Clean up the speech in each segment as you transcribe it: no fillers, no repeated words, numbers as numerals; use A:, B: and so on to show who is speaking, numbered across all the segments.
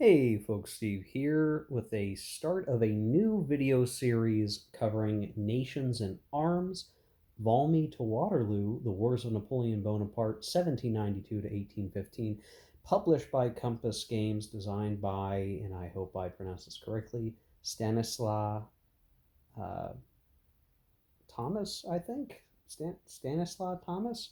A: Hey folks, Steve here with a start of a new video series covering Nations in Arms, Valmy to Waterloo, The Wars of Napoleon Bonaparte, 1792 to 1815, published by Compass Games, designed by, and I hope I pronounce this correctly, Stanislaw uh, Thomas, I think? Stanislaw Thomas?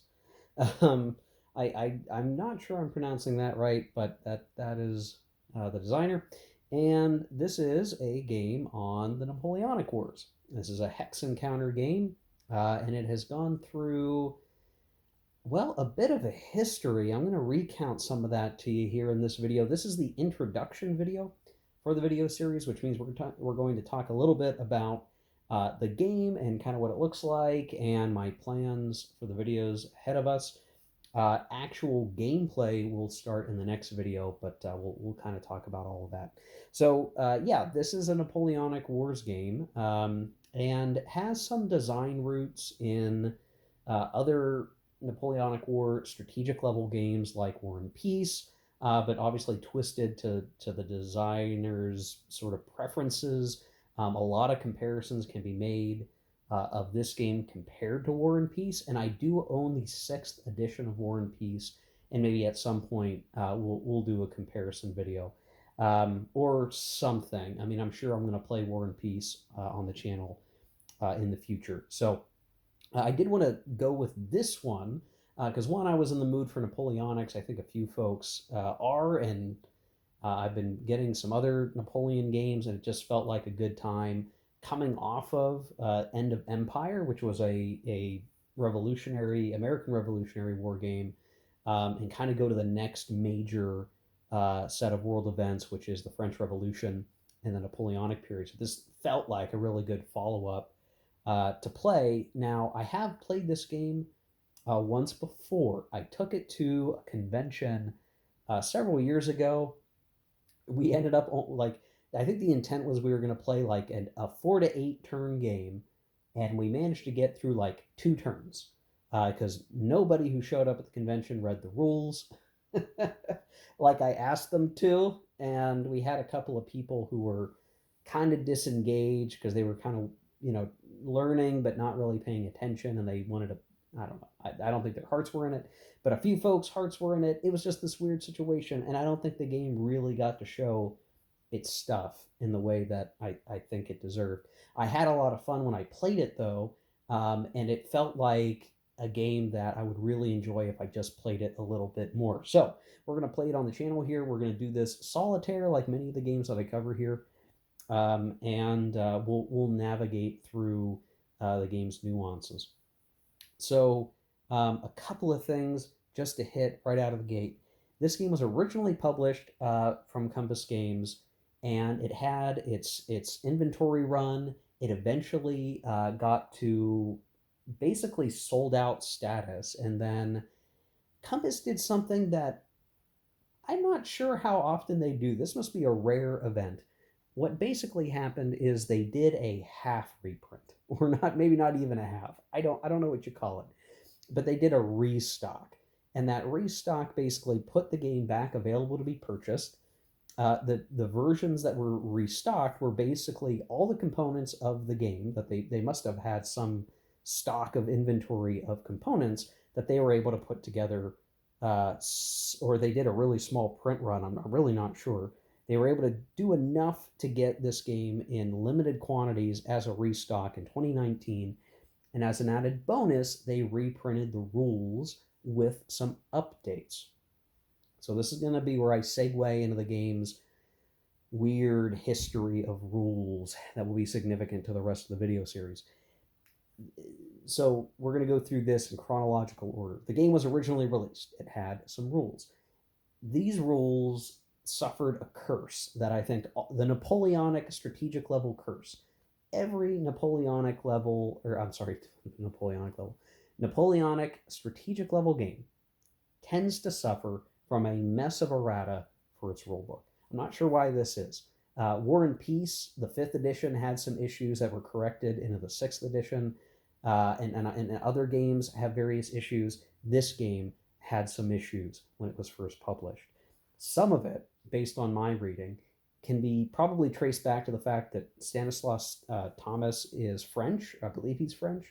A: Um, I'm not sure I'm pronouncing that right, but that is the designer. And this is a game on the Napoleonic Wars. This is a hex encounter game, and it has gone through, well, a bit of a history. I'm going to recount some of that to you here in this video. This is the introduction video for the video series, which means we're going to talk a little bit about the game and kind of what it looks like and my plans for the videos ahead of us. Actual gameplay will start in the next video, but we'll kind of talk about all of that. So yeah, this is a Napoleonic Wars game, and has some design roots in other Napoleonic War strategic level games like War and Peace, but obviously twisted to the designer's sort of preferences. A lot of comparisons can be made of this game compared to War and Peace, and I do own the 6th edition of War and Peace, and maybe at some point we'll do a comparison video or something. I mean, I'm sure I'm going to play War and Peace on the channel in the future. So I did want to go with this one because one, I was in the mood for Napoleonics. I think a few folks are, and I've been getting some other Napoleon games, and it just felt like a good time coming off of End of Empire, which was a American Revolutionary War game, and kind of go to the next major set of world events, which is the French Revolution and the Napoleonic period. So this felt like a really good follow up to play. Now, I have played this game once before. I took it to a convention several years ago. We ended up like, I think the intent was we were going to play like a 4 to 8 turn game, and we managed to get through like 2 turns because nobody who showed up at the convention read the rules like I asked them to, and we had a couple of people who were kind of disengaged because they were kind of, learning but not really paying attention, and they wanted to, I don't know, I don't think their hearts were in it, but a few folks' hearts were in it. It was just this weird situation, and I don't think the game really got to show its stuff in the way that I think it deserved. I had a lot of fun when I played it, though, and it felt like a game that I would really enjoy if I just played it a little bit more. So we're going to play it on the channel here. We're going to do this solitaire like many of the games that I cover here, and we'll navigate through the game's nuances. So a couple of things just to hit right out of the gate. This game was originally published from Compass Games, and it had its inventory run. It eventually got to basically sold out status, and then Compass did something that I'm not sure how often they do. This must be a rare event. What basically happened is they did a half reprint, or not, maybe not even a half. I don't know what you call it, but they did a restock, and that restock basically put the game back available to be purchased. The versions that were restocked were basically all the components of the game that they must have had some stock of inventory of components that they were able to put together, or they did a really small print run. I'm really not sure. They were able to do enough to get this game in limited quantities as a restock in 2019. And as an added bonus, they reprinted the rules with some updates. So this is going to be where I segue into the game's weird history of rules that will be significant to the rest of the video series. So we're going to go through this in chronological order. The game was originally released. It had some rules. These rules suffered a curse that I think, the Napoleonic strategic level curse. Every Napoleonic level, or I'm sorry, Napoleonic strategic level game tends to suffer from a mess of errata for its rulebook. I'm not sure why this is. War and Peace, the 5th edition, had some issues that were corrected into the 6th edition, and other games have various issues. This game had some issues when it was first published. Some of it based on my reading, can be probably traced back to the fact that Stanislaus Thomas is French. I believe he's French.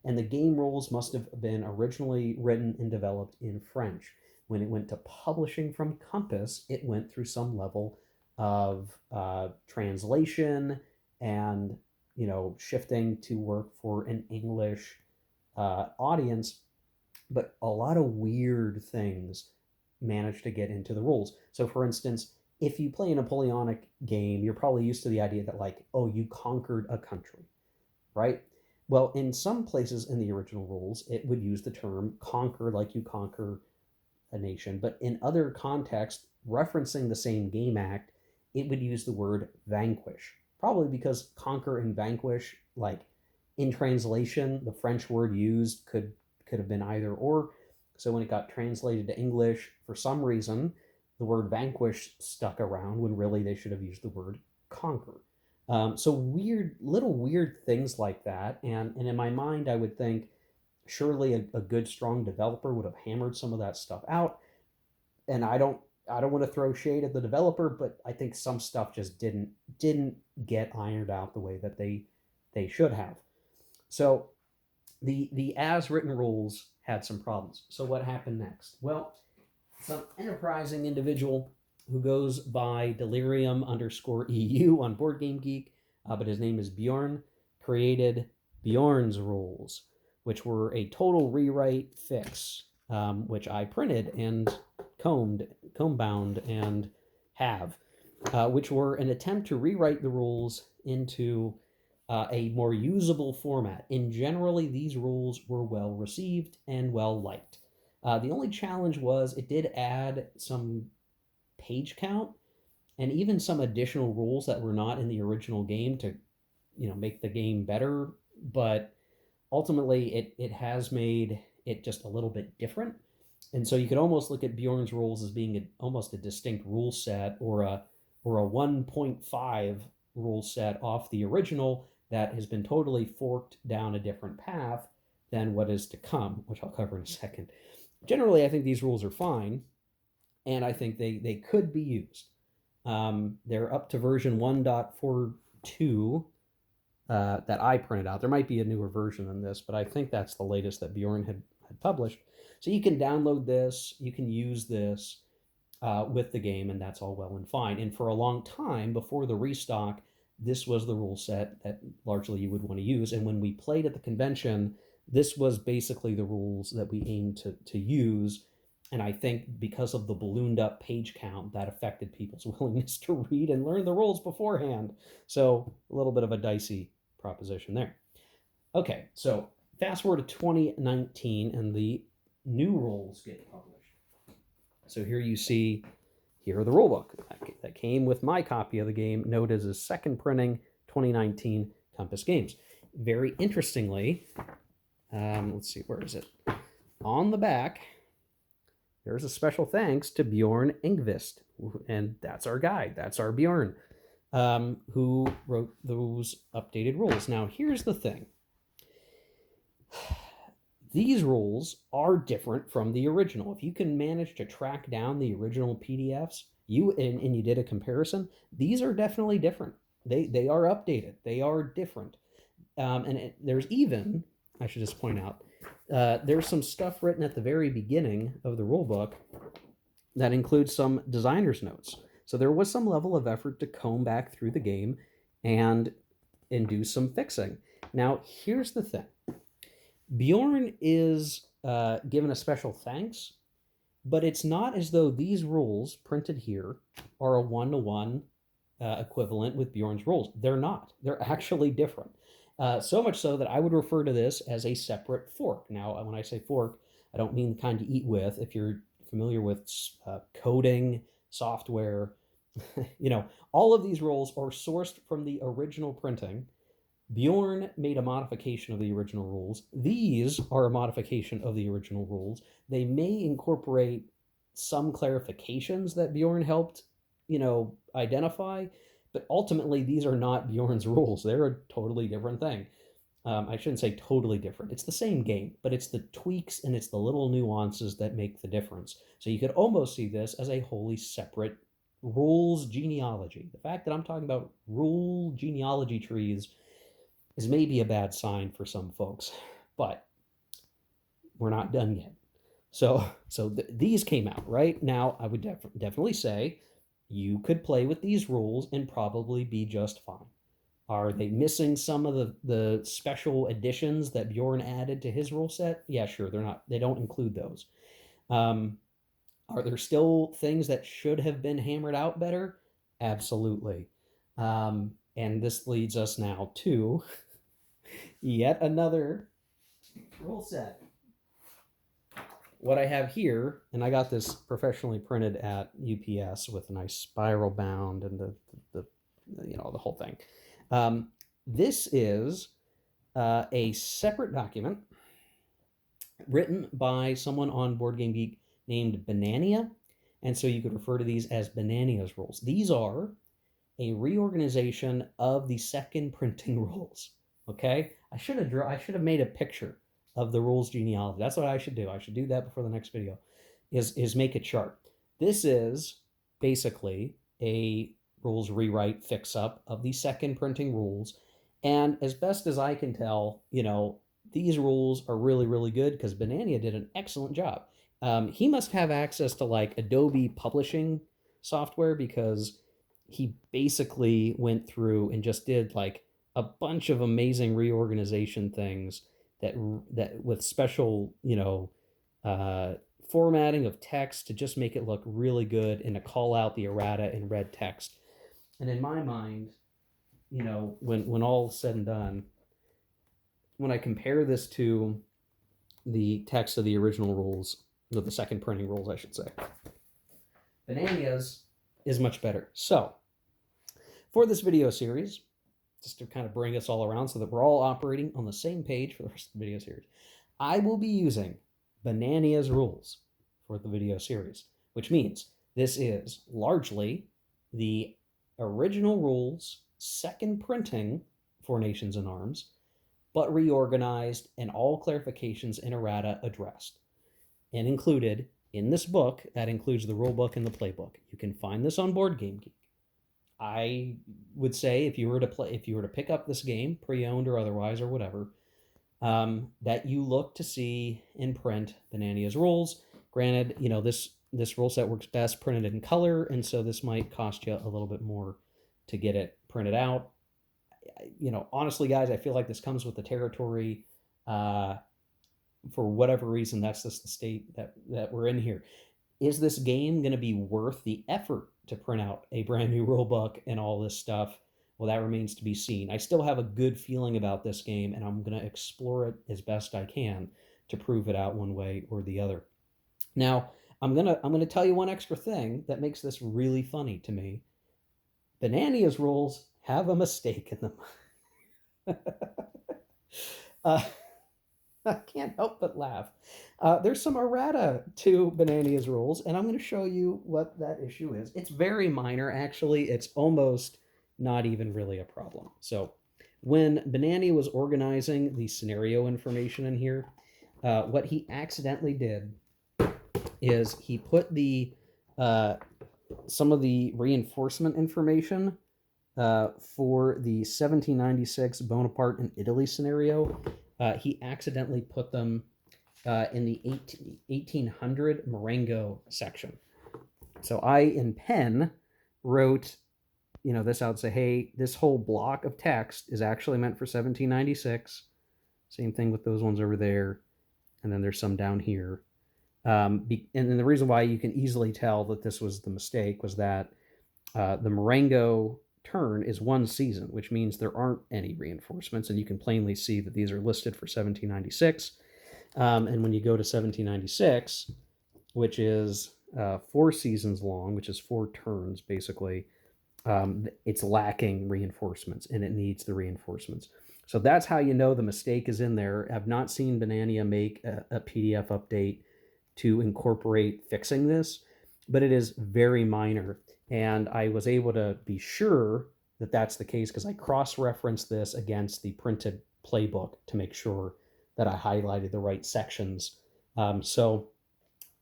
A: And the game rules must have been originally written and developed in French. When it went to publishing from Compass, it went through some level of translation and shifting to work for an English audience, but a lot of weird things managed to get into the rules. So, for instance, if you play a Napoleonic game, you're probably used to the idea that, like, oh, you conquered a country, right? Well, in some places in the original rules, it would use the term conquer, like you conquer a nation, but in other contexts, referencing the same game act, it would use the word vanquish. Probably because conquer and vanquish, like in translation, the French word used could have been either or. So when it got translated to English, for some reason, the word vanquish stuck around when really they should have used the word conquer. So little weird things like that. And in my mind, I would think surely a good, strong developer would have hammered some of that stuff out. And I don't want to throw shade at the developer, but I think some stuff just didn't get ironed out the way that they should have. So the as written rules had some problems. So what happened next? Well, some enterprising individual who goes by Delirium_EU on Board Game Geek, but his name is Bjorn, created Bjorn's rules, which were a total rewrite fix, which I printed and comb bound and have, which were an attempt to rewrite the rules into a more usable format. And generally, these rules were well received and well liked. The only challenge was it did add some page count and even some additional rules that were not in the original game to, make the game better. But ultimately, it has made it just a little bit different. And so you could almost look at Bjorn's rules as being almost a distinct rule set or a 1.5 rule set off the original that has been totally forked down a different path than what is to come, which I'll cover in a second. Generally, I think these rules are fine, and I think they could be used. They're up to version 1.42 that I printed out. There might be a newer version than this, but I think that's the latest that Bjorn had published. So you can download this, you can use this with the game, and that's all well and fine. And for a long time, before the restock, this was the rule set that largely you would want to use. And when we played at the convention, this was basically the rules that we aimed to use. And I think because of the ballooned up page count, that affected people's willingness to read and learn the rules beforehand. So a little bit of a dicey proposition there. Okay, so fast forward to 2019, and the new rules get published. So here you see, here are the rulebook that came with my copy of the game, noted as second printing, 2019 Compass Games. Very interestingly, let's see, where is it? On the back, there's a special thanks to Bjorn Engvist, and that's our guy, that's our Bjorn, who wrote those updated rules. Now, here's the thing. These rules are different from the original. If you can manage to track down the original PDFs, and you did a comparison, these are definitely different. They are updated. They are different. There's even, I should just point out, there's some stuff written at the very beginning of the rulebook that includes some designer's notes. So there was some level of effort to comb back through the game and do some fixing. Now, here's the thing. Bjorn is given a special thanks, but it's not as though these rules printed here are a one-to-one equivalent with Bjorn's rules. They're not. They're actually different. So much so that I would refer to this as a separate fork. Now, when I say fork, I don't mean the kind you eat with. If you're familiar with coding, software, all of these rules are sourced from the original printing. Bjorn made a modification of the original rules. These are a modification of the original rules. They may incorporate some clarifications that Bjorn helped, identify, but ultimately these are not Bjorn's rules. They're a totally different thing. I shouldn't say totally different. It's the same game, but it's the tweaks and it's the little nuances that make the difference. So you could almost see this as a wholly separate rules genealogy. The fact that I'm talking about rule genealogy trees is maybe a bad sign for some folks, but we're not done yet. So these came out right now. I would definitely say you could play with these rules and probably be just fine. Are they missing some of the special additions that Bjorn added to his rule set? Yeah, sure. They're not. They don't include those. Um, are there still things that should have been hammered out better? Absolutely. And this leads us now to yet another rule set. What I have here, and I got this professionally printed at UPS with a nice spiral bound and the the whole thing. This is a separate document written by someone on Board Game Geek named Banania, and so you could refer to these as Banania's rules. These are a reorganization of the second printing rules. Okay, I should have made a picture of the rules genealogy. That's what I should do. I should do that before the next video. Is make a chart. This is basically a rules rewrite fix up of the second printing rules, and as best as I can tell, these rules are really, really good because Banania did an excellent job. He must have access to like Adobe publishing software because he basically went through and just did like a bunch of amazing reorganization things that with special uh, formatting of text to just make it look really good and to call out the errata in red text. And in my mind, when all said and done, when I compare this to the text of the original rules, of the second printing rules, I should say, Banania's is much better. So, for this video series, just to kind of bring us all around so that we're all operating on the same page for the rest of the video series, I will be using Banania's rules for the video series, which means this is largely the original rules, second printing for Nations in Arms, but reorganized and all clarifications and errata addressed. And included in this book, that includes the rule book and the playbook. You can find this on Board Game Geek. I would say if you were to pick up this game, pre-owned or otherwise or whatever, that you look to see in print Banania's rules. Granted, this rule set works best printed in color, and so this might cost you a little bit more to get it printed out. Honestly, guys, I feel like this comes with the territory. For whatever reason, that's just the state that we're in here. Is this game going to be worth the effort to print out a brand new rule book and all this stuff? Well, that remains to be seen. I still have a good feeling about this game, and I'm going to explore it as best I can to prove it out one way or the other. Now, I'm gonna tell you one extra thing that makes this really funny to me. Banania's rules have a mistake in them. I can't help but laugh. There's some errata to Banania's rules, and I'm going to show you what that issue is. It's very minor, actually. It's almost not even really a problem. So when Banania was organizing the scenario information in here, what he accidentally did is he put some of the reinforcement information for the 1796 Bonaparte in Italy scenario. He accidentally put them in the 1800 Marengo section. So I, in pen, wrote this out, say, hey, this whole block of text is actually meant for 1796. Same thing with those ones over there. And then there's some down here. And then the reason why you can easily tell that this was the mistake was that the Marengo turn is one season, which means there aren't any reinforcements, and you can plainly see that these are listed for 1796. And when you go to 1796, which is 4 seasons long, which is 4 turns basically, it's lacking reinforcements, and it needs the reinforcements. So that's how you know the mistake is in there. I've not seen Banania make a PDF update to incorporate fixing this, but it is very minor. And I was able to be sure that that's the case because I cross-referenced this against the printed playbook to make sure that I highlighted the right sections. So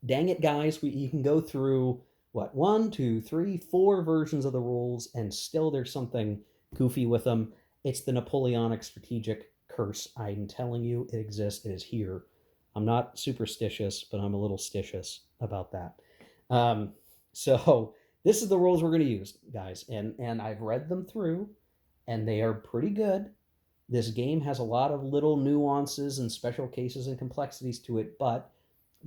A: dang it, guys, you can go through what, one, two, three, four versions of the rules, and still there's something goofy with them. It's the Napoleonic-Strategic Curse. I'm telling you, it exists. It is here. I'm not superstitious, but I'm a little stitious about that. So this is the rules we're going to use, guys, and I've read them through, and they are pretty good. This game has a lot of little nuances and special cases and complexities to it, but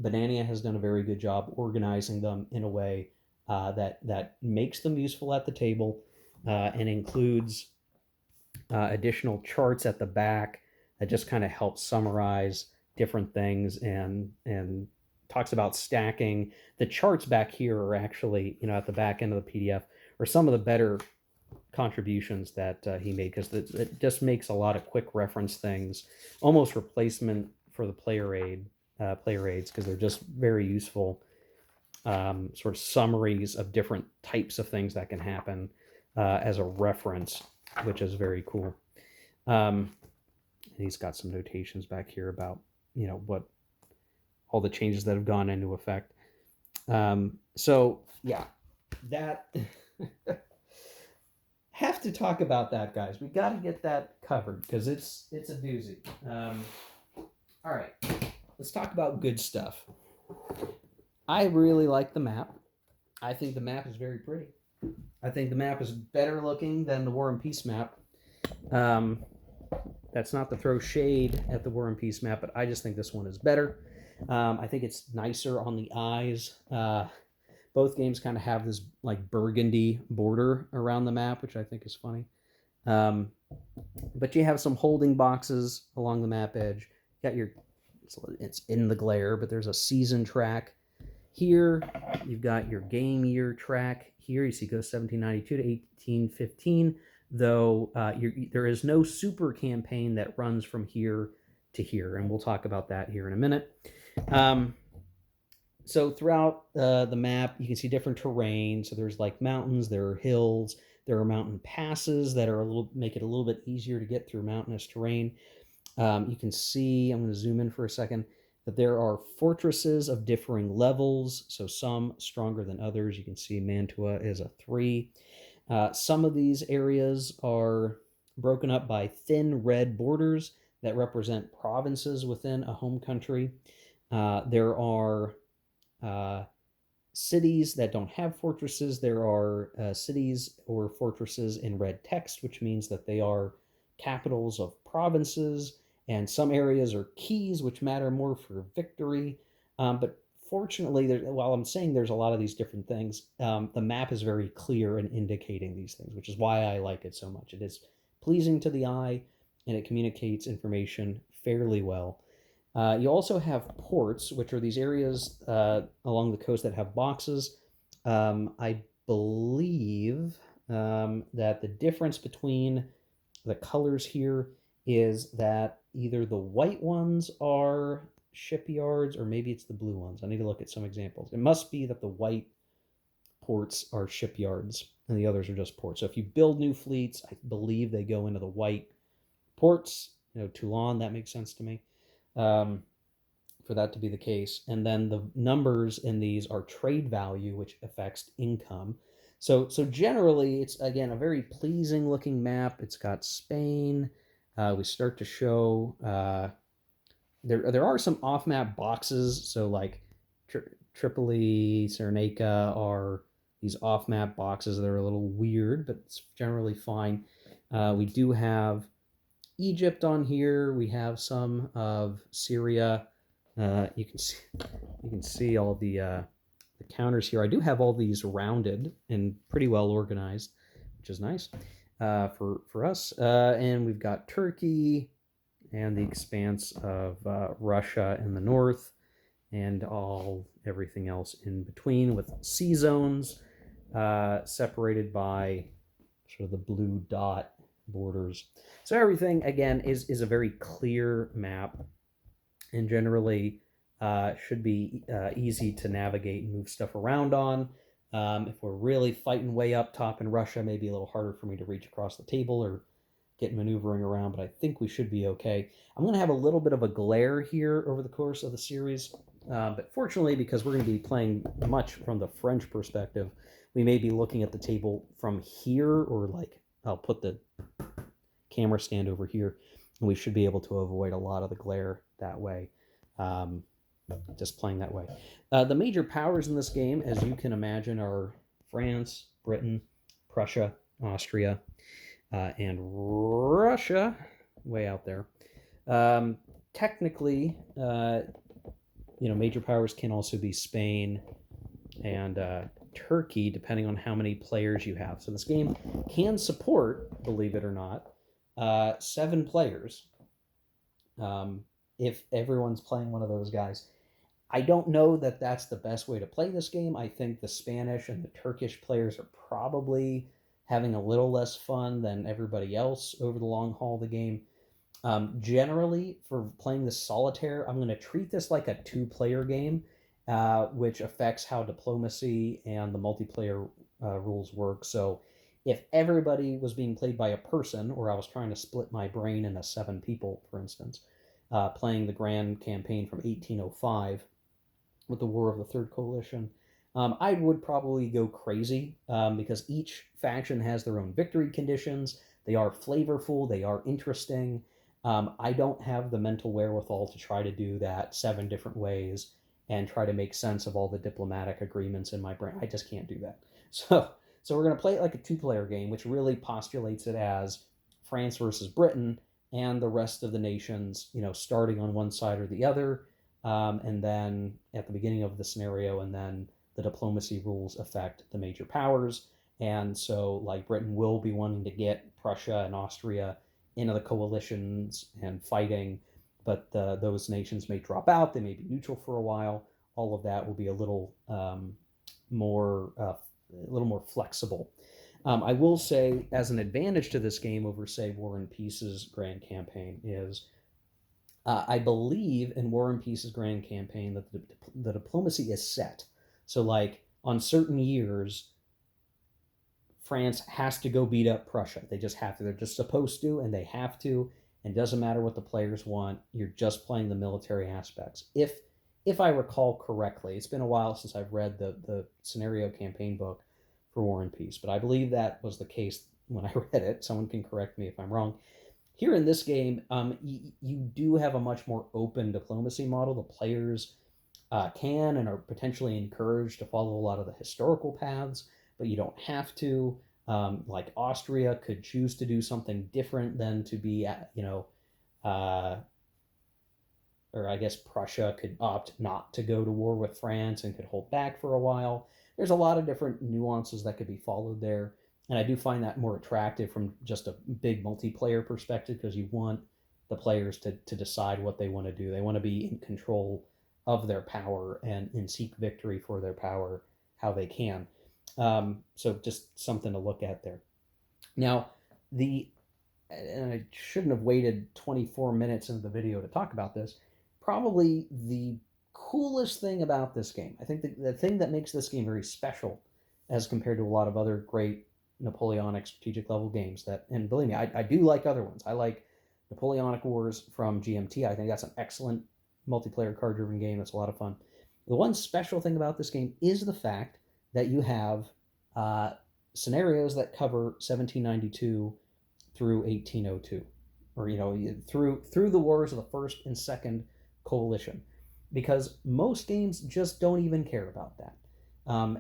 A: Banania has done a very good job organizing them in a way that makes them useful at the table and includes additional charts at the back that just kind of help summarize different things and talks about stacking. The charts back here are actually, at the back end of the PDF, are some of the better contributions that he made, because it just makes a lot of quick reference things, almost replacement for the player aids, because they're just very useful sort of summaries of different types of things that can happen as a reference, which is very cool. And he's got some notations back here about what all the changes that have gone into effect. So yeah, that have to talk about that, guys. We got to get that covered because it's a doozy. All right, let's talk about good stuff. I really like the map. I think the map is very pretty. I think the map is better looking than the War and Peace map. That's not to throw shade at the War and Peace map, but I just think this one is better. I think it's nicer on the eyes. Both games kind of have this like burgundy border around the map, which I think is funny. But you have some holding boxes along the map edge. You got it's in the glare, but there's a season track. Here, you've got your game year track. Here, you see it goes 1792 to 1815, though there is no super campaign that runs from here to here, and we'll talk about that here in a minute. So throughout the map, you can see different terrain. So there's like mountains, there are hills, there are mountain passes that are make it a little bit easier to get through mountainous terrain. You can see, I'm going to zoom in for a second, that there are fortresses of differing levels. So some stronger than others. You can see Mantua is a 3. Some of these areas are broken up by thin red borders that represent provinces within a home country. There are cities that don't have fortresses. There are cities or fortresses in red text, which means that they are capitals of provinces, and some areas are keys, which matter more for victory. But fortunately, while I'm saying there's a lot of these different things, the map is very clear in indicating these things, which is why I like it so much. It is pleasing to the eye, and it communicates information fairly well. You also have ports, which are these areas along the coast that have boxes. I believe that the difference between the colors here is that either the white ones are shipyards or maybe it's the blue ones. I need to look at some examples. It must be that the white ports are shipyards and the others are just ports. So if you build new fleets, I believe they go into the white ports. Toulon, that makes sense to me. For that to be the case. And then the numbers in these are trade value, which affects income. So generally, it's, again, a very pleasing looking map. It's got Spain. We start to show, there are some off-map boxes. So like Tripoli, Cyrenaica are these off-map boxes that are a little weird, but it's generally fine. We do have Egypt on here. We have some of Syria. You can see all the counters here. I do have all these rounded and pretty well organized, which is nice for us. And we've got Turkey and the expanse of Russia in the north, and everything else in between, with sea zones separated by sort of the blue dot borders. So everything, again, is a very clear map, and generally should be easy to navigate and move stuff around on. If we're really fighting way up top in Russia, maybe a little harder for me to reach across the table or get maneuvering around, but I think we should be okay. I'm going to have a little bit of a glare here over the course of the series. But fortunately, because we're going to be playing much from the French perspective, we may be looking at the table from here, or like I'll put the camera stand over here, and we should be able to avoid a lot of the glare that way. Um, just playing that way. The major powers in this game, as you can imagine, are France, Britain, Prussia, Austria, and Russia, way out there. Technically, major powers can also be Spain and Turkey, depending on how many players you have. So this game can support, believe it or not, 7 players if everyone's playing one of those guys. I don't know that that's the best way to play this game. I think the Spanish and the Turkish players are probably having a little less fun than everybody else over the long haul of the game. Generally, for playing the Solitaire, I'm going to treat this like a 2-player game, which affects how diplomacy and the multiplayer rules work. So if everybody was being played by a person, or I was trying to split my brain into 7 people, for instance, playing the Grand Campaign from 1805 with the War of the Third Coalition, I would probably go crazy because each faction has their own victory conditions. They are flavorful, they are interesting. I don't have the mental wherewithal to try to do that 7 different ways and try to make sense of all the diplomatic agreements in my brain. I just can't do that. So we're going to play it like a 2-player game, which really postulates it as France versus Britain and the rest of the nations, starting on one side or the other, and then at the beginning of the scenario, and then the diplomacy rules affect the major powers. And so, like, Britain will be wanting to get Prussia and Austria into the coalitions and fighting, but those nations may drop out. They may be neutral for a while. All of that will be a little more flexible. I will say, as an advantage to this game over, say, War and Peace's Grand Campaign, is I believe in War and Peace's Grand Campaign that the diplomacy is set. So, like, on certain years, France has to go beat up Prussia. They just have to. They're just supposed to, and they have to. And it doesn't matter what the players want. You're just playing the military aspects. If I recall correctly, it's been a while since I've read the scenario campaign book for War and Peace, but I believe that was the case when I read it. Someone can correct me if I'm wrong. Here in this game, you do have a much more open diplomacy model. The players can and are potentially encouraged to follow a lot of the historical paths, but you don't have to. Like Austria could choose to do something different than to be, or I guess Prussia could opt not to go to war with France and could hold back for a while. There's a lot of different nuances that could be followed there. And I do find that more attractive from just a big multiplayer perspective, because you want the players to decide what they want to do. They want to be in control of their power and seek victory for their power how they can. So just something to look at there. Now, and I shouldn't have waited 24 minutes into the video to talk about this, probably the coolest thing about this game, I think the thing that makes this game very special as compared to a lot of other great Napoleonic strategic level games and believe me, I do like other ones. I like Napoleonic Wars from GMT. I think that's an excellent multiplayer card-driven game. That's a lot of fun. The one special thing about this game is the fact that you have scenarios that cover 1792 through 1802, or through the wars of the First and Second Coalition, because most games just don't even care about that.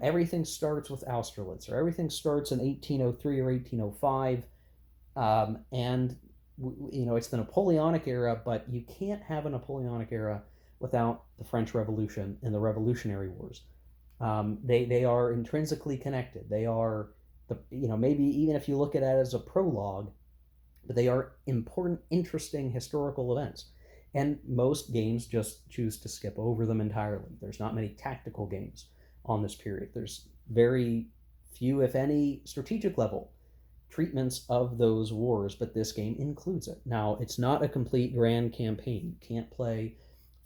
A: Everything starts with Austerlitz, or everything starts in 1803 or 1805, and it's the Napoleonic era, but you can't have a Napoleonic era without the French Revolution and the Revolutionary Wars. They are intrinsically connected. They are maybe even if you look at it as a prologue, but they are important, interesting historical events. And most games just choose to skip over them entirely. There's not many tactical games on this period. There's very few, if any, strategic level treatments of those wars, but this game includes it. Now, it's not a complete grand campaign. You can't play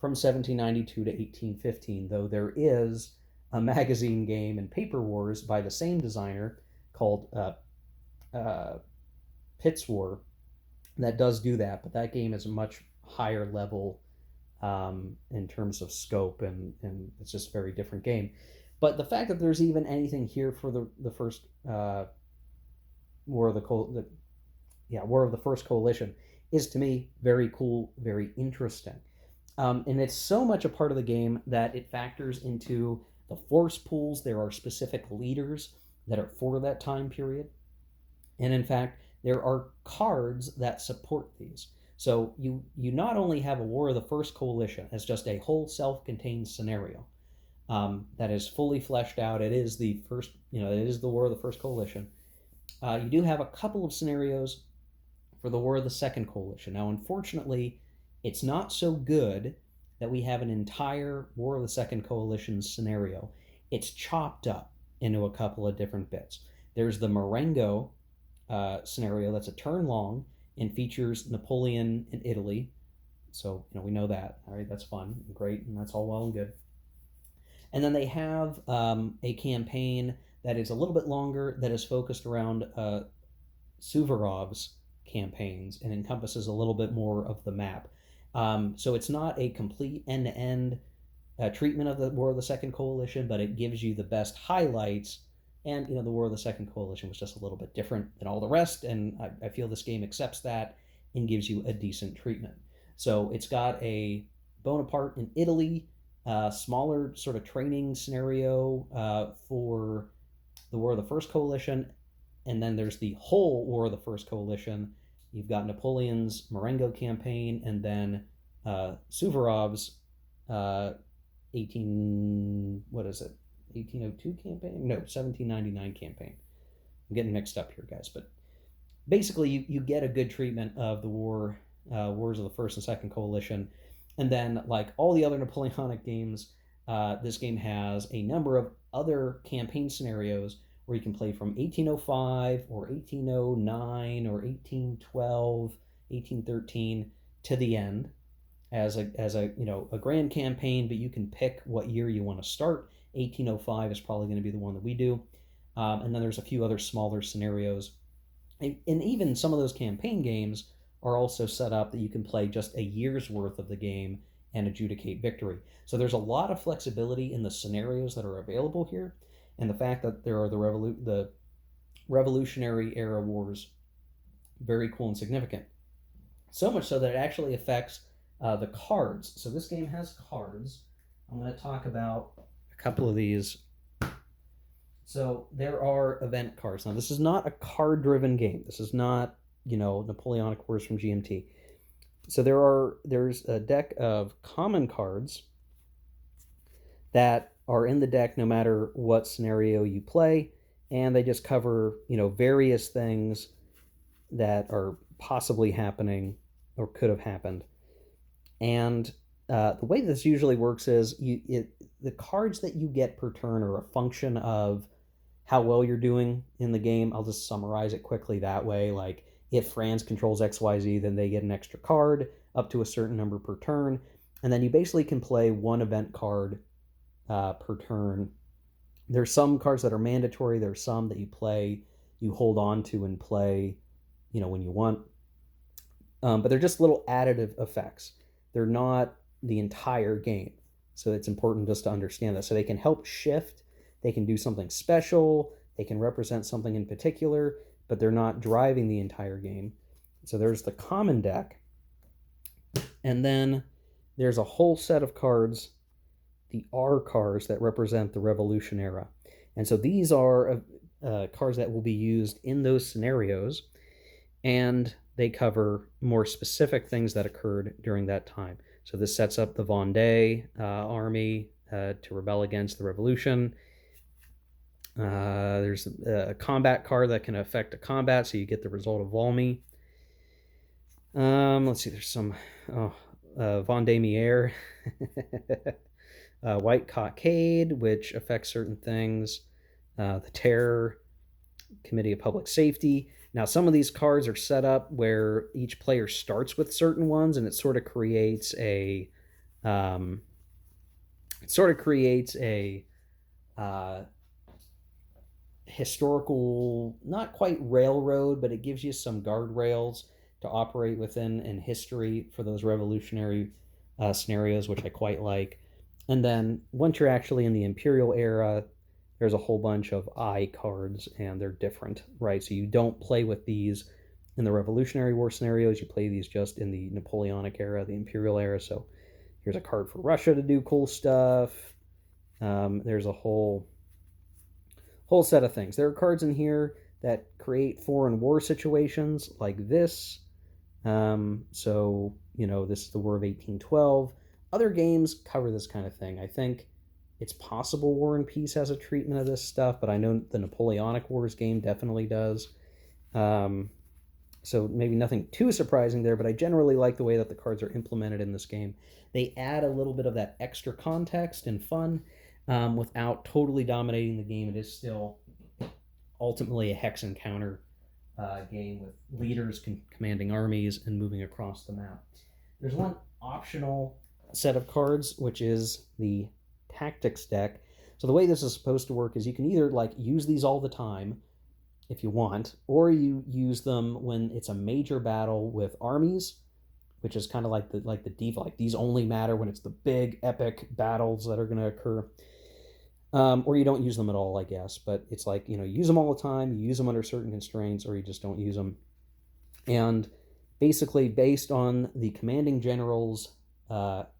A: from 1792 to 1815, though there is a magazine game and paper wars by the same designer called Pitt's War that does do that, but that game is a much higher level in terms of scope, and it's just a very different game. But the fact that there's even anything here for the first War of War of the First Coalition is to me very cool, very interesting. And it's so much a part of the game that it factors into the force pools. There are specific leaders that are for that time period. And in fact, there are cards that support these. So you not only have a War of the First Coalition as just a whole self-contained scenario that is fully fleshed out. It is the first, it is the War of the First Coalition. You do have a couple of scenarios for the War of the Second Coalition. Now, unfortunately, it's not so good that we have an entire War of the Second Coalition scenario. It's chopped up into a couple of different bits. There's the Marengo scenario that's a turn long and features Napoleon in Italy. So, we know that. All right, that's fun, great, and that's all well and good. And then they have a campaign that is a little bit longer that is focused around Suvorov's campaigns and encompasses a little bit more of the map. So it's not a complete end-to-end treatment of the War of the Second Coalition, but it gives you the best highlights. And the War of the Second Coalition was just a little bit different than all the rest, and I feel this game accepts that and gives you a decent treatment. So it's got a Bonaparte in Italy, smaller sort of training scenario for the War of the First Coalition, and then there's the whole War of the First Coalition. You've got Napoleon's Marengo campaign, and then Suvorov's 1802 campaign? No, 1799 campaign. I'm getting mixed up here, guys. But basically, you get a good treatment of the wars of the First and Second Coalition. And then, like all the other Napoleonic games, this game has a number of other campaign scenarios where you can play from 1805 or 1809 or 1812, 1813 to the end as a grand campaign, but you can pick what year you want to start. 1805 is probably going to be the one that we do. And then there's a few other smaller scenarios. And even some of those campaign games are also set up that you can play just a year's worth of the game and adjudicate victory. So there's a lot of flexibility in the scenarios that are available here. And the fact that there are the Revolutionary era wars, very cool and significant. So much so that it actually affects the cards. So this game has cards. I'm going to talk about a couple of these. So there are event cards. Now, this is not a card-driven game. This is not, Napoleonic Wars from GMT. So there's a deck of common cards that are in the deck no matter what scenario you play, and they just cover, various things that are possibly happening or could have happened. And the way this usually works is the cards that you get per turn are a function of how well you're doing in the game. I'll just summarize it quickly that way. Like, if France controls XYZ, then they get an extra card up to a certain number per turn. And then you basically can play one event card per turn. There's some cards that are mandatory. There's some that you hold on to and play, when you want. But they're just little additive effects. They're not the entire game. So it's important just to understand that. So they can help shift. They can do something special. They can represent something in particular, but they're not driving the entire game. So there's the common deck. And then there's a whole set of cards, the R cards, that represent the Revolution era. And so these are cards that will be used in those scenarios, and they cover more specific things that occurred during that time. So this sets up the Vendée army to rebel against the revolution. There's a combat card that can affect a combat, so you get the result of Valmy. Let's see, there's some Vendémiaire, White Cockade, which affects certain things. The Terror, Committee of Public Safety. Now, some of these cards are set up where each player starts with certain ones, and it sort of creates a historical, not quite railroad, but it gives you some guardrails to operate within in history for those revolutionary scenarios, which I quite like. And then once you're actually in the Imperial era, there's a whole bunch of I cards, and they're different, right? So you don't play with these in the Revolutionary War scenarios. You play these just in the Napoleonic era, the Imperial era. So here's a card for Russia to do cool stuff. There's a whole set of things. There are cards in here that create foreign war situations like this. So, this is the War of 1812. Other games cover this kind of thing. I think it's possible War and Peace has a treatment of this stuff, but I know the Napoleonic Wars game definitely does. Um, so maybe nothing too surprising there, but I generally like the way that the cards are implemented in this game. They add a little bit of that extra context and fun without totally dominating the game. It is still ultimately a hex and counter game with leaders commanding armies and moving across the map. There's one optional set of cards, which is the tactics deck. So the way this is supposed to work is you can either use these all the time if you want, or you use them when it's a major battle with armies, which is kind of like the default. Like, these only matter when it's the big epic battles that are going to occur. Or you don't use them at all, I guess. But it's like, use them all the time, you use them under certain constraints, or you just don't use them. And basically, based on the commanding general's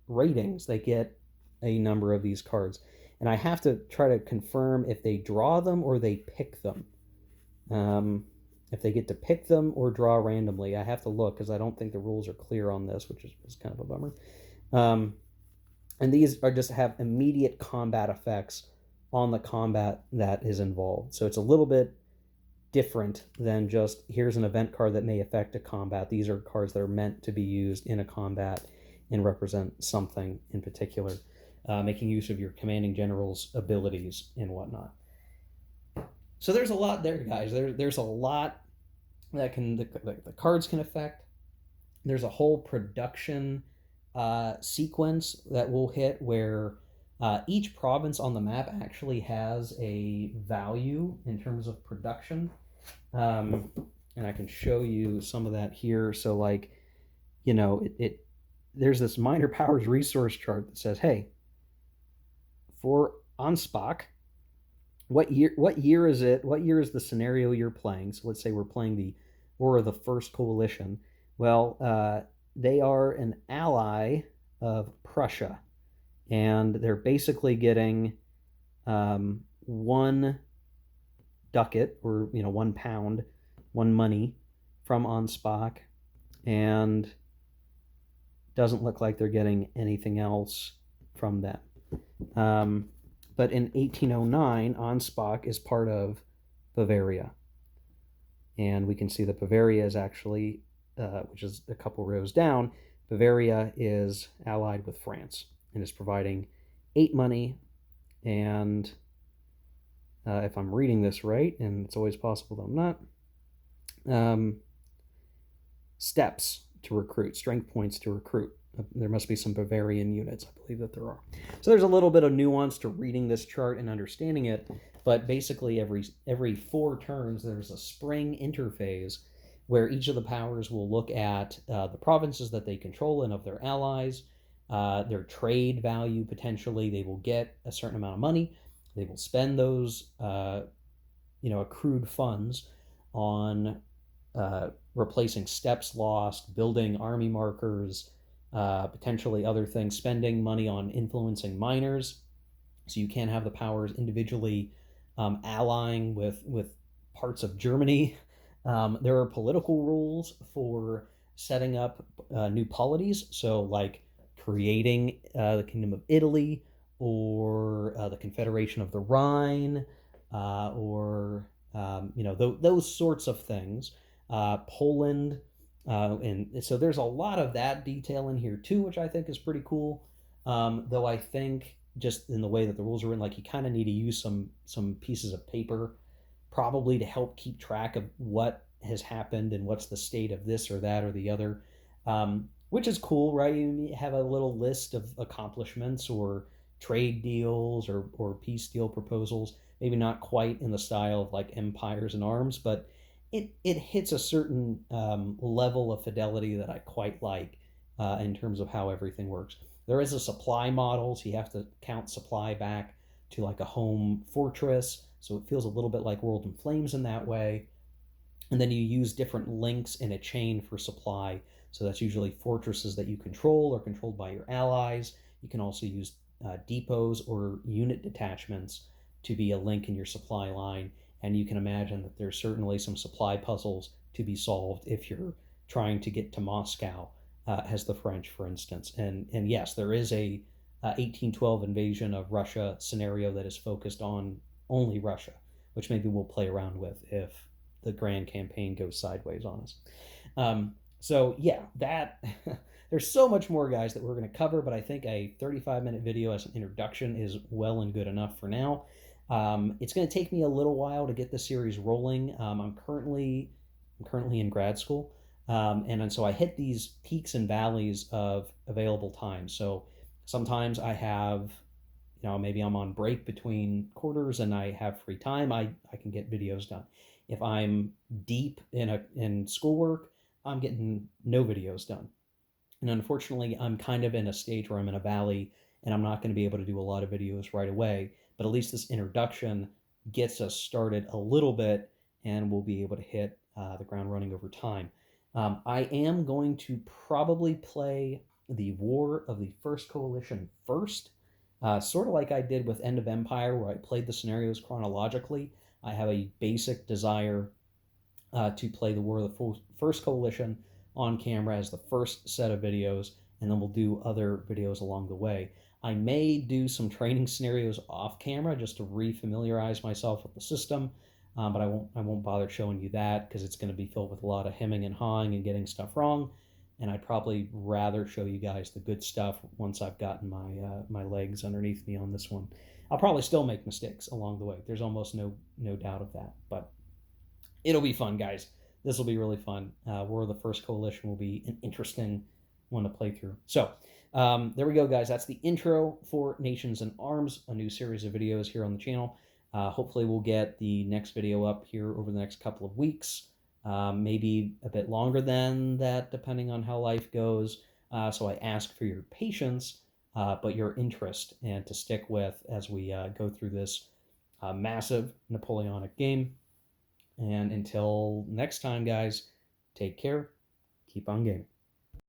A: ratings, they get a number of these cards. And I have to try to confirm if they draw them or they pick them. If they get to pick them or draw randomly. I have to look because I don't think the rules are clear on this, which is kind of a bummer. And these are just have immediate combat effects on the combat that is involved. So it's a little bit different than just here's an event card that may affect a combat. These are cards that are meant to be used in a combat and represent something in particular, making use of your commanding general's abilities and whatnot. So there's a lot there, guys. There's a lot that the cards can affect. There's a whole production sequence that we'll hit where each province on the map actually has a value in terms of production. And I can show you some of that here. So there's this minor powers resource chart that says, hey, for Anspach, what year is it? What year is the scenario you're playing? So let's say we're playing the War of the First Coalition. Well, they are an ally of Prussia, and they're basically getting 1 ducat, or 1 pound, 1 money from Anspach, and doesn't look like they're getting anything else from them. But in 1809, Anspach is part of Bavaria. And we can see that Bavaria is actually, which is a couple rows down, Bavaria is allied with France and is providing 8 money. And if I'm reading this right, and it's always possible that I'm not, steps to recruit, strength points to recruit. There must be some Bavarian units. I believe that there are. So there's a little bit of nuance to reading this chart and understanding it, but basically every 4 turns there's a spring interphase where each of the powers will look at the provinces that they control and of their allies, their trade value potentially. They will get a certain amount of money. They will spend those accrued funds on replacing steps lost, building army markers, potentially other things, spending money on influencing minors. So you can't have the powers individually allying with parts of Germany. There are political rules for setting up new polities. So like creating the Kingdom of Italy, or the Confederation of the Rhine, or those sorts of things. Poland. And so there's a lot of that detail in here too, which I think is pretty cool. Though I think just in the way that the rules are written, you kind of need to use some pieces of paper probably to help keep track of what has happened and what's the state of this or that or the other, which is cool, right? You have a little list of accomplishments or trade deals or peace deal proposals, maybe not quite in the style of like empires and arms, but it hits a certain level of fidelity that I quite like. in terms of how everything works. There is a supply model, so you have to count supply back to like a home fortress, so it feels a little bit like World in Flames in that way. And then you use different links in a chain for supply. So that's usually fortresses that you control or controlled by your allies. You can also use depots or unit detachments to be a link in your supply line. And you can imagine that there's certainly some supply puzzles to be solved if you're trying to get to Moscow, as the French, for instance. And yes, there is a 1812 invasion of Russia scenario that is focused on only Russia, which maybe we'll play around with if the grand campaign goes sideways on us. So yeah, that there's so much more, guys, that we're going to cover, but I think a 35-minute video as an introduction is well and good enough for now. It's going to take me a little while to get the series rolling. I'm currently in grad school, and so I hit these peaks and valleys of available time. So sometimes I have, maybe I'm on break between quarters and I have free time. I can get videos done. If I'm deep in schoolwork, I'm getting no videos done. And unfortunately, I'm kind of in a stage where I'm in a valley and I'm not going to be able to do a lot of videos right away. But at least this introduction gets us started a little bit and we'll be able to hit the ground running over time. I am going to probably play the War of the First Coalition first, sort of like I did with End of Empire, where I played the scenarios chronologically. I have a basic desire to play the War of the First Coalition on camera as the first set of videos, and then we'll do other videos along the way. I may do some training scenarios off camera just to refamiliarize myself with the system, but I won't bother showing you that because it's going to be filled with a lot of hemming and hawing and getting stuff wrong. And I'd probably rather show you guys the good stuff once I've gotten my legs underneath me on this one. I'll probably still make mistakes along the way. There's almost no doubt of that, but it'll be fun, guys. This will be really fun. War of the First Coalition will be an interesting one to play through. So there we go, guys. That's the intro for Nations in Arms, a new series of videos here on the channel. Hopefully we'll get the next video up here over the next couple of weeks, maybe a bit longer than that, depending on how life goes. So I ask for your patience, but your interest, and to stick with as we go through this massive Napoleonic game. And until next time, guys, take care, keep on gaming.